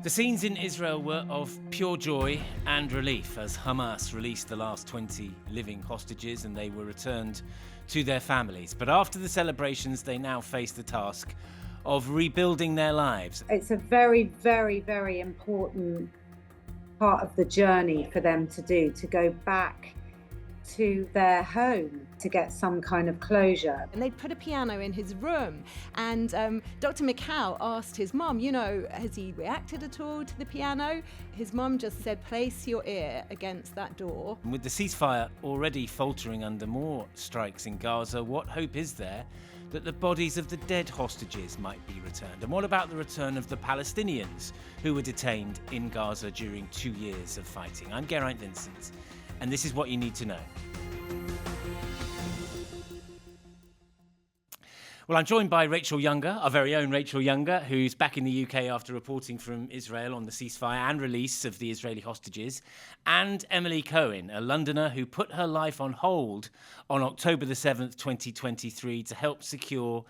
The scenes in Israel were of pure joy and relief as Hamas released the last 20 living hostages and they were returned to their families. But after the celebrations, they now face the task of rebuilding their lives. It's a very, very, very important part of the journey for them to do, to go back to their home to get some kind of closure. And they'd put a piano in his room, and Dr. Mikhail asked his mum, has he reacted at all to the piano? His mum just said, place your ear against that door. And with the ceasefire already faltering under more strikes in Gaza, what hope is there that the bodies of the dead hostages might be returned? And what about the return of the Palestinians who were detained in Gaza during 2 years of fighting? I'm Geraint Vincent, and this is what you need to know. Well, I'm joined by Rachel Younger, our very own Rachel Younger, who's back in the UK after reporting from Israel on the ceasefire and release of the Israeli hostages, and Emily Cohen, a Londoner who put her life on hold on October the 7th, 2023, to help secure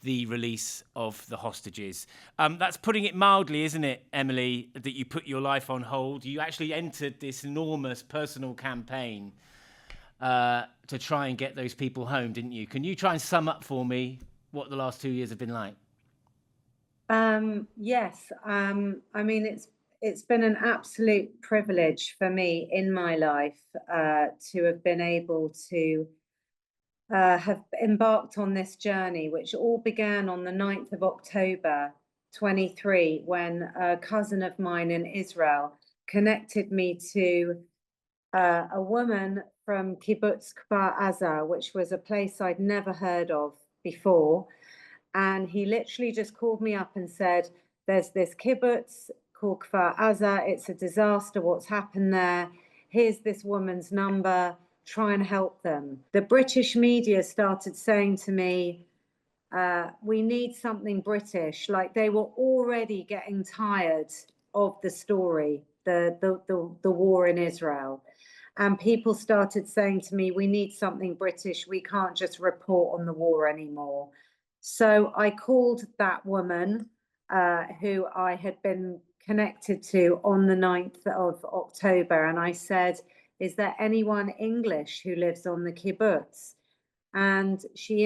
the release of the hostages. That's putting it mildly, isn't it, Emily, that you put your life on hold? You actually entered this enormous personal campaign to try and get those people home, didn't you? Can you try and sum up for me what the last 2 years have been like? Yes. I mean, it's been an absolute privilege for me in my life to have been able to have embarked on this journey, which all began on the 9th of October 23, when a cousin of mine in Israel connected me to a woman from Kibbutz Kfar Aza, which was a place I'd never heard of before. And he literally just called me up and said, there's this kibbutz called Kfar Aza. It's a disaster. What's happened there? Here's this woman's number. Try and help them. The British media started saying to me, we need something British. Like, they were already getting tired of the story, the war in Israel. And people started saying to me, we need something British. We can't just report on the war anymore. So I called that woman who I had been connected to on the 9th of October. And I said, is there anyone English who lives on the kibbutz? And she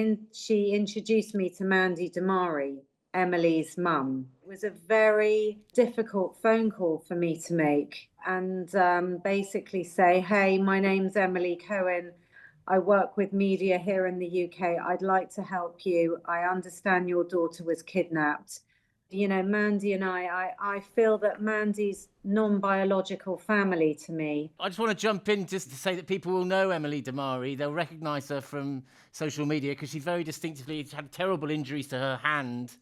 introduced me to Mandy Damari, Emily's mum. It was a very difficult phone call for me to make and basically say, hey, my name's Emily Cohen. I work with media here in the UK. I'd like to help you. I understand your daughter was kidnapped. You know, Mandy and I feel that Mandy's non-biological family to me. I just want to jump in just to say that people will know Emily Damari. They'll recognise her from social media because she very distinctively had terrible injuries to her hand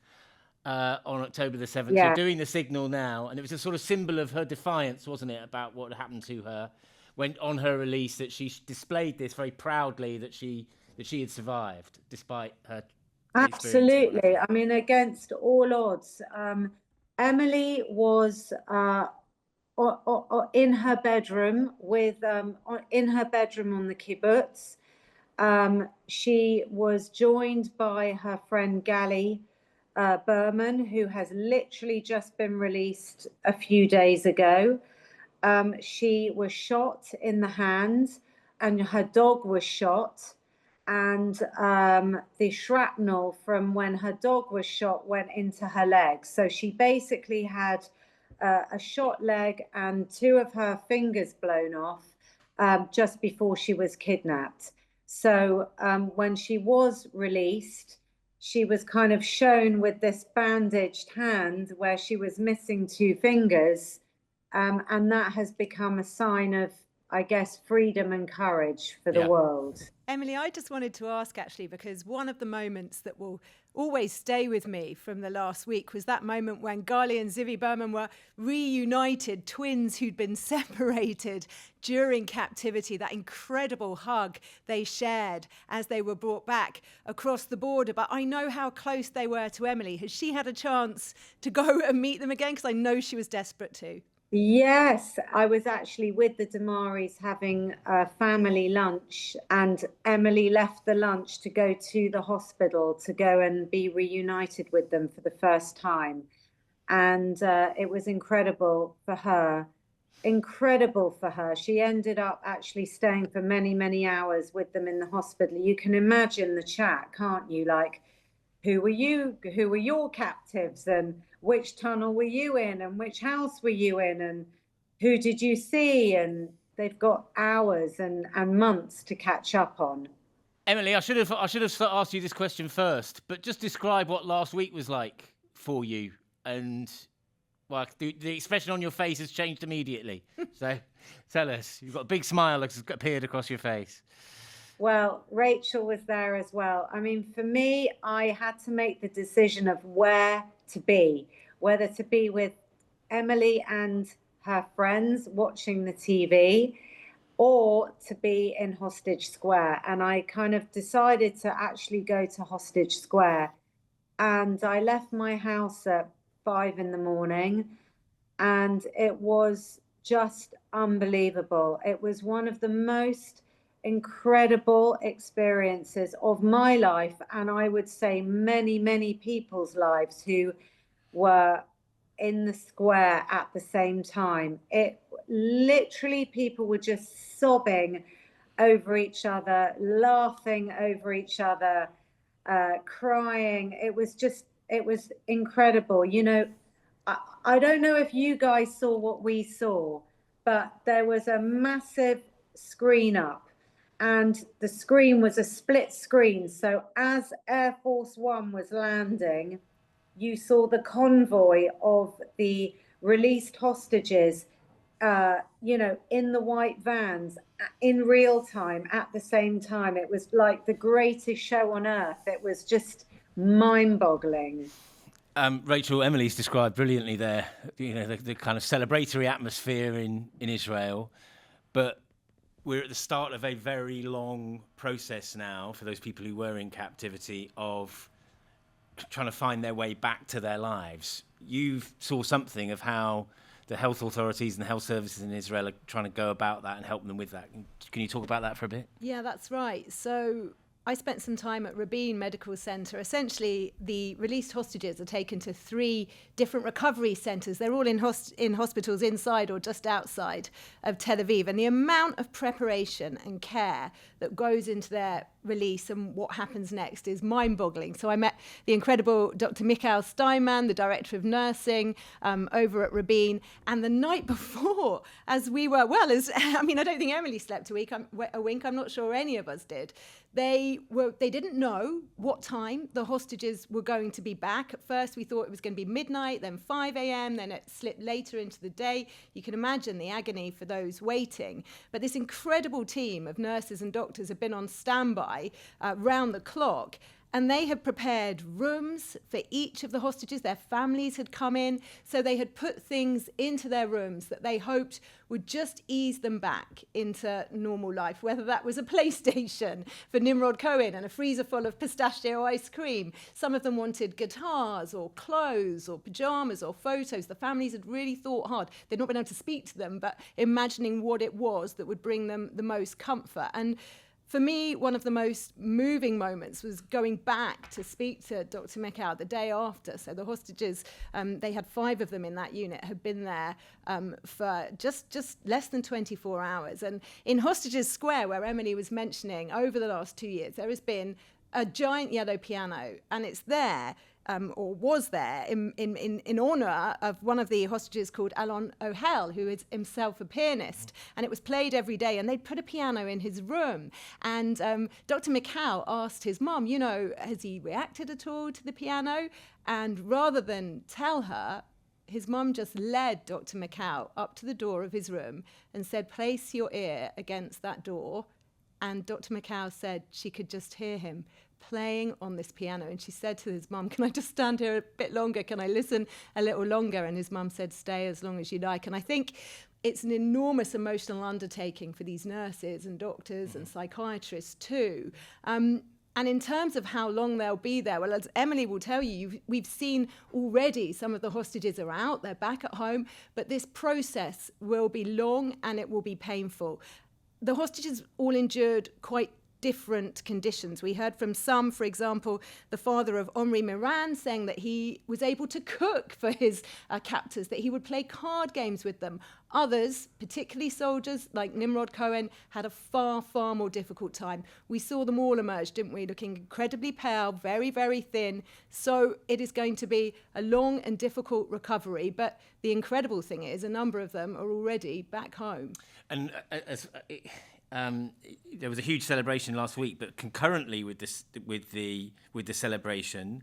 on October the 7th. Yeah. You're doing the signal now, and it was a sort of symbol of her defiance, wasn't it, about what happened to her when on her release, that she displayed this very proudly, that she had survived despite her. Absolutely. I mean, against all odds. Emily was in her bedroom in her bedroom on the kibbutz. She was joined by her friend Gali Berman, who has literally just been released a few days ago. She was shot in the hand, and her dog was shot. And the shrapnel from when her dog was shot went into her leg. So she basically had a shot leg and 2 of her fingers blown off just before she was kidnapped. So when she was released, she was kind of shown with this bandaged hand where she was missing 2 fingers. And that has become a sign of, I guess, freedom and courage for the world. Emily, I just wanted to ask, actually, because one of the moments that will always stay with me from the last week was that moment when Gali and Zivi Berman were reunited, twins who'd been separated during captivity, that incredible hug they shared as they were brought back across the border. But I know how close they were to Emily. Has she had a chance to go and meet them again? Because I know she was desperate to. Yes, I was actually with the Damaris having a family lunch, and Emily left the lunch to go to the hospital to go and be reunited with them for the first time. And it was incredible for her. Incredible for her. She ended up actually staying for many, many hours with them in the hospital. You can imagine the chat, can't you? Like, who were you? Who were your captives? And which tunnel were you in? And which house were you in? And who did you see? And they've got hours and months to catch up on. Emily, I should have asked you this question first, but just describe what last week was like for you. And well, the expression on your face has changed immediately. So tell us. You've got a big smile that's appeared across your face. Well, Rachel was there as well. I mean, for me, I had to make the decision of where to be, whether to be with Emily and her friends watching the TV, or to be in Hostage Square. And I kind of decided to actually go to Hostage Square. And I left my house at 5 a.m, and it was just unbelievable. It was one of the most incredible experiences of my life, and I would say many, many people's lives who were in the square at the same time. It literally, people were just sobbing over each other, laughing over each other, crying. It was incredible. You know, I don't know if you guys saw what we saw, but there was a massive screen up, and the screen was a split screen. So as Air Force One was landing, you saw the convoy of the released hostages, in the white vans in real time at the same time. It was like the greatest show on earth. It was just mind-boggling. Rachel, Emily's described brilliantly there, the kind of celebratory atmosphere in Israel. But we're at the start of a very long process now for those people who were in captivity of trying to find their way back to their lives. You saw something of how the health authorities and the health services in Israel are trying to go about that and help them with that. Can you talk about that for a bit? Yeah, that's right. So I spent some time at Rabin Medical Center. Essentially, the released hostages are taken to 3 different recovery centers. They're all in hospitals inside or just outside of Tel Aviv. And the amount of preparation and care that goes into their release and what happens next is mind-boggling. So I met the incredible Dr. Michael Steinman, the director of nursing over at Rabin. And the night before, I don't think Emily slept a wink. I'm not sure any of us did. They didn't know what time the hostages were going to be back. At first, we thought it was going to be midnight, then 5 a.m., then it slipped later into the day. You can imagine the agony for those waiting. But this incredible team of nurses and doctors have been on standby round the clock. And they had prepared rooms for each of the hostages. Their families had come in. So they had put things into their rooms that they hoped would just ease them back into normal life, whether that was a PlayStation for Nimrod Cohen and a freezer full of pistachio ice cream. Some of them wanted guitars or clothes or pajamas or photos. The families had really thought hard. They'd not been able to speak to them, but imagining what it was that would bring them the most comfort. And for me, one of the most moving moments was going back to speak to Dr. Michael the day after. So the hostages, they had 5 of them in that unit, had been there for just less than 24 hours. And in Hostages Square, where Emily was mentioning, over the last 2 years, there has been a giant yellow piano, and it's there, or was there, in honour of one of the hostages called Alon Ohel, who is himself a pianist. And it was played every day, and they'd put a piano in his room. And Dr. Michael asked his mum, has he reacted at all to the piano? And rather than tell her, his mum just led Dr. Michael up to the door of his room and said, place your ear against that door. And Dr. Michael said she could just hear him playing on this piano. And she said to his mum, can I just stand here a bit longer? Can I listen a little longer? And his mum said, stay as long as you like. And I think it's an enormous emotional undertaking for these nurses and doctors and psychiatrists too. And in terms of how long they'll be there, well, as Emily will tell you, we've seen already some of the hostages are out, they're back at home, but this process will be long and it will be painful. The hostages all endured quite different conditions. We heard from some, for example, the father of Omri Miran saying that he was able to cook for his captors, that he would play card games with them. Others, particularly soldiers like Nimrod Cohen, had a far, far more difficult time. We saw them all emerge, didn't we, looking incredibly pale, very, very thin. So it is going to be a long and difficult recovery. But the incredible thing is a number of them are already back home. And there was a huge celebration last week, but concurrently with the celebration,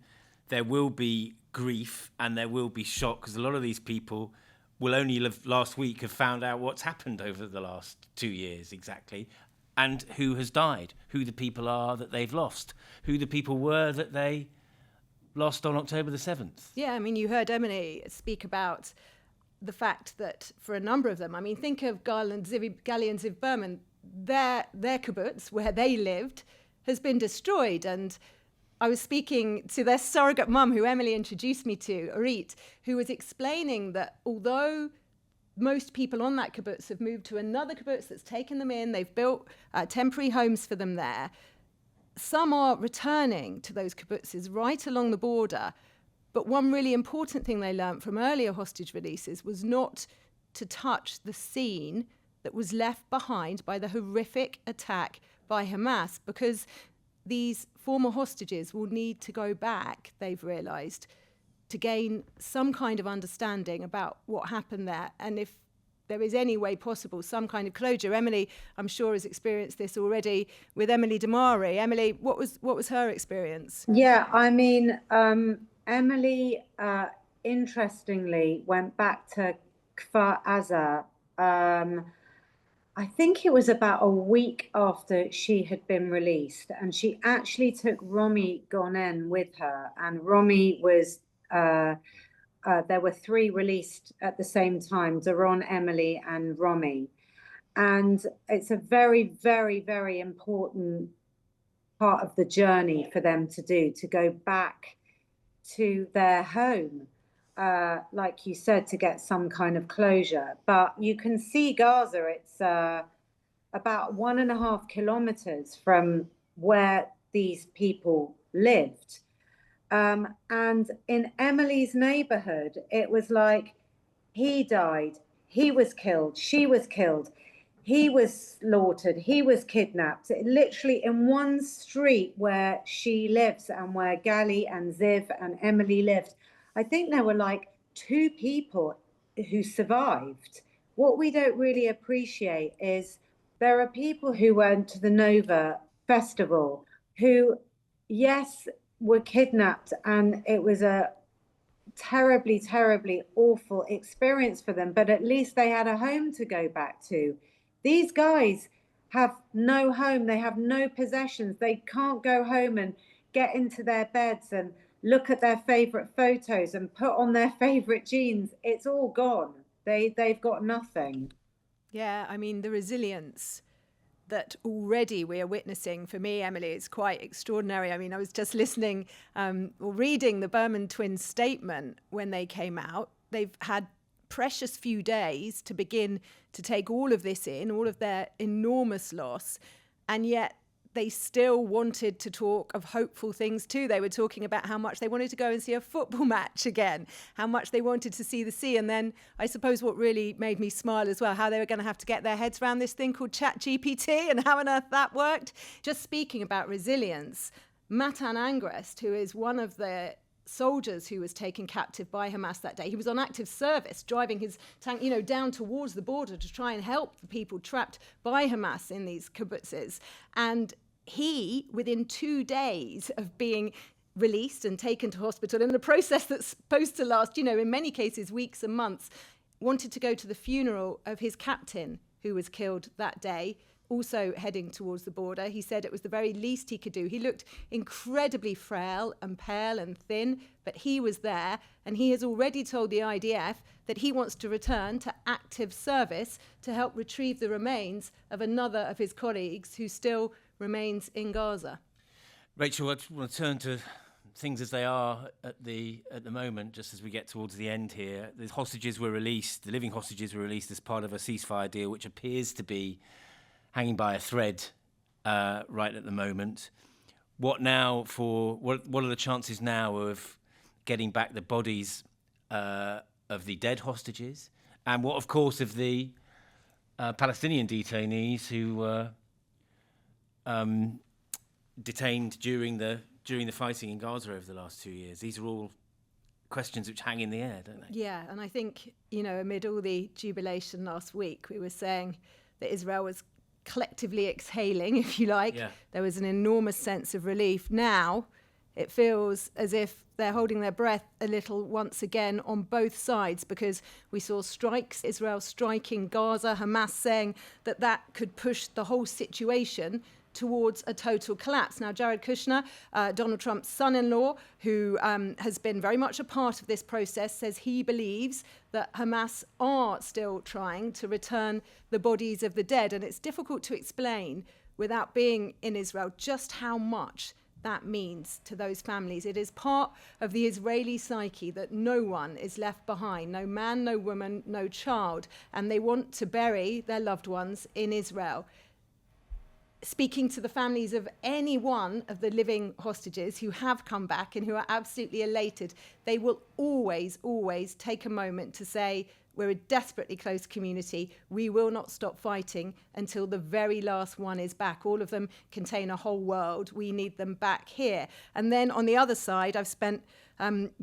there will be grief and there will be shock, because a lot of these people will only last week have found out what's happened over the last 2 years exactly, and who has died, who the people are that they've lost, who the people were that they lost on October the 7th. Yeah, I mean, you heard Emily speak about the fact that for a number of them, I mean, think of Gali and Ziv Berman, their kibbutz, where they lived, has been destroyed. And I was speaking to their surrogate mum, who Emily introduced me to, Orit, who was explaining that although most people on that kibbutz have moved to another kibbutz that's taken them in, they've built temporary homes for them there, some are returning to those kibbutzes right along the border. But one really important thing they learned from earlier hostage releases was not to touch the scene that was left behind by the horrific attack by Hamas, because these former hostages will need to go back, they've realised, to gain some kind of understanding about what happened there. And if there is any way possible, some kind of closure. Emily, I'm sure, has experienced this already with Emily Damari. Emily, what was her experience? Yeah, I mean, Emily, interestingly, went back to Kfar Aza. I think it was about a week after she had been released, and she actually took Romy Gonen with her. And Romy was, there were 3 released at the same time, Daron, Emily, and Romy. And it's a very, very, very important part of the journey for them to do, to go back to their home. Like you said, to get some kind of closure. But you can see Gaza, it's about 1.5 kilometers from where these people lived. And in Emily's neighborhood, it was like, he died, he was killed, she was killed, he was slaughtered, he was kidnapped. Literally in one street where she lives and where Gali and Ziv and Emily lived, I think there were like 2 people who survived. What we don't really appreciate is there are people who went to the Nova Festival who, yes, were kidnapped, and it was a terribly, terribly awful experience for them, but at least they had a home to go back to. These guys have no home, they have no possessions, they can't go home and get into their beds and look at their favorite photos and put on their favorite jeans. It's all gone. They've got nothing. Yeah, I mean, the resilience that already we are witnessing, for me, Emily, it's quite extraordinary. I mean, I was just listening or reading the Berman twins' statement when they came out. They've had precious few days to begin to take all of this in, all of their enormous loss, and yet they still wanted to talk of hopeful things too. They were talking about how much they wanted to go and see a football match again, how much they wanted to see the sea. And then I suppose what really made me smile as well, how they were going to have to get their heads around this thing called ChatGPT and how on earth that worked. Just speaking about resilience, Matan Angrest, who is one of the soldiers who was taken captive by Hamas that day. He was on active service, driving his tank, down towards the border to try and help the people trapped by Hamas in these kibbutzes. And he, within 2 days of being released and taken to hospital in a process that's supposed to last, in many cases, weeks and months, wanted to go to the funeral of his captain who was killed that day, also heading towards the border. He said it was the very least he could do. He looked incredibly frail and pale and thin, but he was there, and he has already told the IDF that he wants to return to active service to help retrieve the remains of another of his colleagues who still remains in Gaza. Rachel, I just want to turn to things as they are at the moment, just as we get towards the end here. The hostages were released, the living hostages were released as part of a ceasefire deal, which appears to be hanging by a thread right at the moment. What are the chances now of getting back the bodies of the dead hostages, and what, of course, of the Palestinian detainees who were detained during the fighting in Gaza over the last 2 years? These are all questions which hang in the air, don't they? Yeah, and I think, amid all the jubilation last week, we were saying that Israel was collectively exhaling, if you like. Yeah. There was an enormous sense of relief. Now it feels as if they're holding their breath a little once again on both sides, because we saw strikes, Israel striking Gaza, Hamas saying that could push the whole situation towards a total collapse. Now, Jared Kushner, Donald Trump's son-in-law, who has been very much a part of this process, says he believes that Hamas are still trying to return the bodies of the dead. And it's difficult to explain without being in Israel just how much that means to those families. It is part of the Israeli psyche that no one is left behind, no man, no woman, no child, and they want to bury their loved ones in Israel. Speaking to the families of any one of the living hostages who have come back and who are absolutely elated, they will always, always take a moment to say, we're a desperately close community. We will not stop fighting until the very last one is back. All of them contain a whole world. We need them back here. And then on the other side, I've spent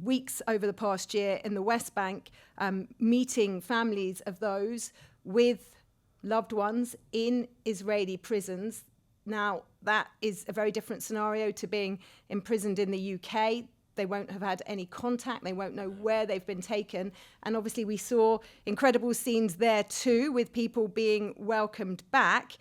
weeks over the past year in the West Bank meeting families of those with loved ones in Israeli prisons. Now, that is a very different scenario to being imprisoned in the UK. They won't have had any contact. They won't know where they've been taken. And obviously we saw incredible scenes there too, with people being welcomed back.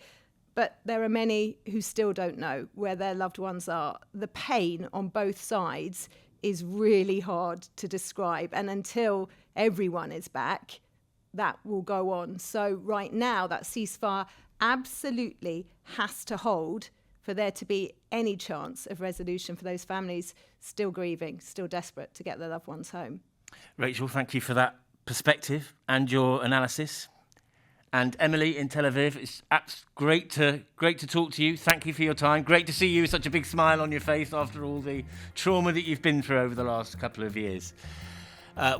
But there are many who still don't know where their loved ones are. The pain on both sides is really hard to describe. And until everyone is back, that will go on. So right now, that ceasefire absolutely has to hold for there to be any chance of resolution for those families still grieving, still desperate to get their loved ones home. Rachel, thank you for that perspective and your analysis. And Emily in Tel Aviv, it's great to talk to you. Thank you for your time. Great to see you with such a big smile on your face after all the trauma that you've been through over the last couple of years.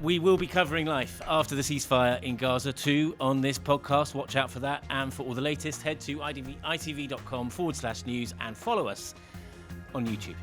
We will be covering life after the ceasefire in Gaza too on this podcast. Watch out for that. And for all the latest, head to itv.com/news and follow us on YouTube.